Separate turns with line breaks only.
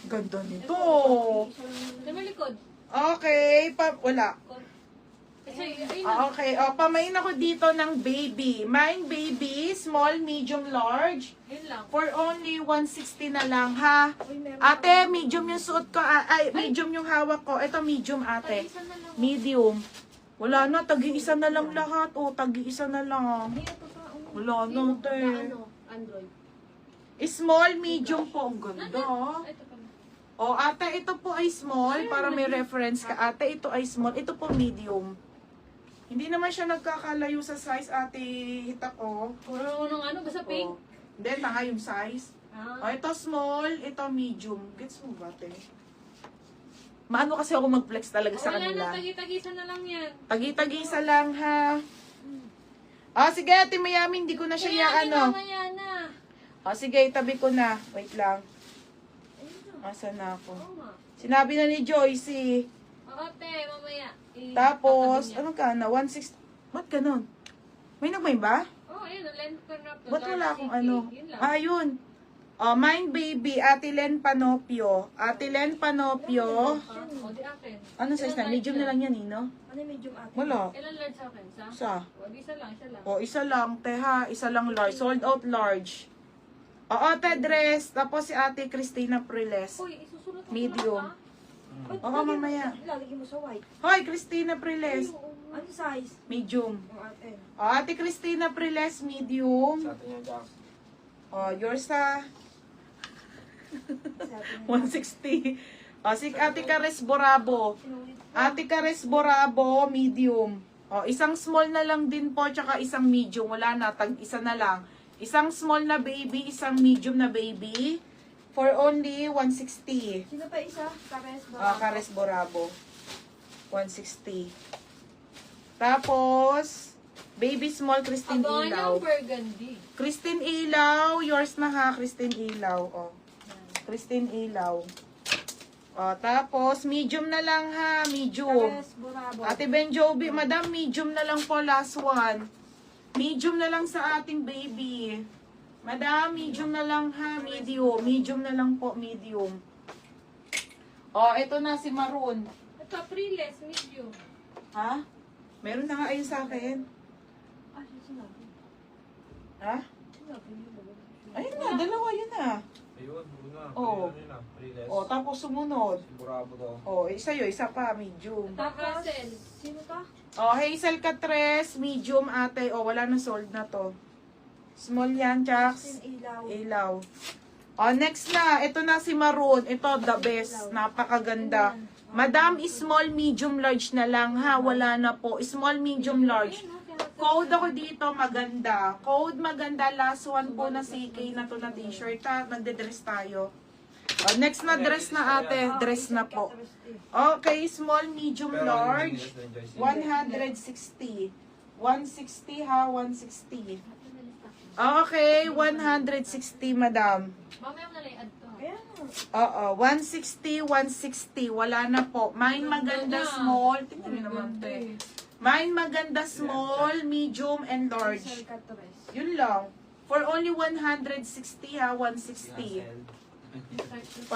Ganda nito.
Sa malikod.
Okay, wala.
Kasi, ayun na.
Okay, pamain ako dito ng baby. Mine baby, small, medium, large.
Ayun lang.
For only 160 na lang, ha? Ate, medium yung suot ko. Ay, medium yung hawak ko. Ito, medium, ate.
Isa na lang.
Medium. Wala na, tagi-isa na lang lahat. Tagi-isa na lang.
Ay, ito pa.
Wala na, te.
Ano? Android.
Small, medium po. Ang ganda,
Ito pa.
ate, ito po ay small. Para may reference ka. Ate, ito ay small. Ito po medium. Hindi naman siya nagkakalayo sa size, ate. Hitak,
Puro nung ano, basta pink.
Hindi, tanga yung size. Ito small, ito medium. Gets mo ba, te? Maano kasi ako mag-flex talaga sa
Wala
kanila.
na, tagi-tagisa na lang yan.
Tagi-tagisa lang, ha? Sige, ate Mayami, hindi ko na siya
Mamaya na.
Sige, itabi ko na. Wait lang. Asa na ako?
Oo nga.
Sinabi na ni Joyce.
Ate, mamaya.
Tapos, ano ka na? 160. Ba't ganun? May nagmay ba?
Ayun, lens ko na.
Ba't wala akong
Yun lang.
Yun. Mine baby, Ate Len Panopio. Ate Len Panopio.
Di akin.
Ano size na? Medium na lang yan, no?
Ano yung medium ate?
Wala.
Ilan large sa akin? Sa?
Isa.
Isa lang, isa lang.
Isa lang, teha. Isa lang large. Sold out large. Ate dress. Tapos si Ate Christina Priles.
Uy, isusunod mo
Medium. Mamaya.
Lalagyan mo sa white.
Hoy, Christina Priles.
Ano size?
Medium.
O ate.
Ate Christina Priles, medium.
Sa atin yan, Jax.
Yours sa
Sa atin.
160. Si Ate Cares Borabo. Ate Cares Borabo, medium. Isang small na lang din po, tsaka isang medium. Wala na, tag-isa na lang. Isang small na baby, isang medium na baby. For only 160.
Sino pa isa? Kares ba?
Cares Borabo. 160. Tapos, baby small Christine
Abangan
Ilaw.
yung burgundy.
Christine Ilaw, yours na ha, Christine Ilaw. Christine Ilaw. Tapos, medium na lang ha, medium.
Kares Borabo.
Ate Benjobi, madam, medium na lang po, last one. Medium na lang sa ating baby. Madam, medium na lang ha, medium. Medium na lang po, medium. Ito na si Maroon.
Ito, Priles, medium.
Ha? Meron na nga ayun sa akin.
Sinabi.
Ha?
Sinabi niyo ba?
Ayun na, dalawa yun na.
Ayun, una.
Oo.
Ayun na, Riles.
Tapos sumunod.
Sigurado to.
Isa yun, isa pa, medium.
Tapos,
Sino ka?
Hazel Catres, medium ate. Wala na, sold na to. Small yan, Jax.
Sin ilaw.
Ilaw. Next na. Ito na si Maroon. Ito, the best. Napakaganda. Madam, small, medium, large na lang ha. Wala na po. Small, medium, large. Code ako dito, maganda. Code maganda. Last one po na CK na to na t-shirt ha. Magde-dress tayo. Next na dress na ate. Dress na po. Okay, small, medium, large. 160. 160 ha, 160. Okay, 160, madam.
mamaya mo na lang i-add to.
Ayan.
160, 160. Wala na po. Mine maganda small. Tingnan niyo naman, te. Mine maganda small, medium, and large.
Hazel Catres.
Yun lang. For only 160 ha, 160.
Cancel.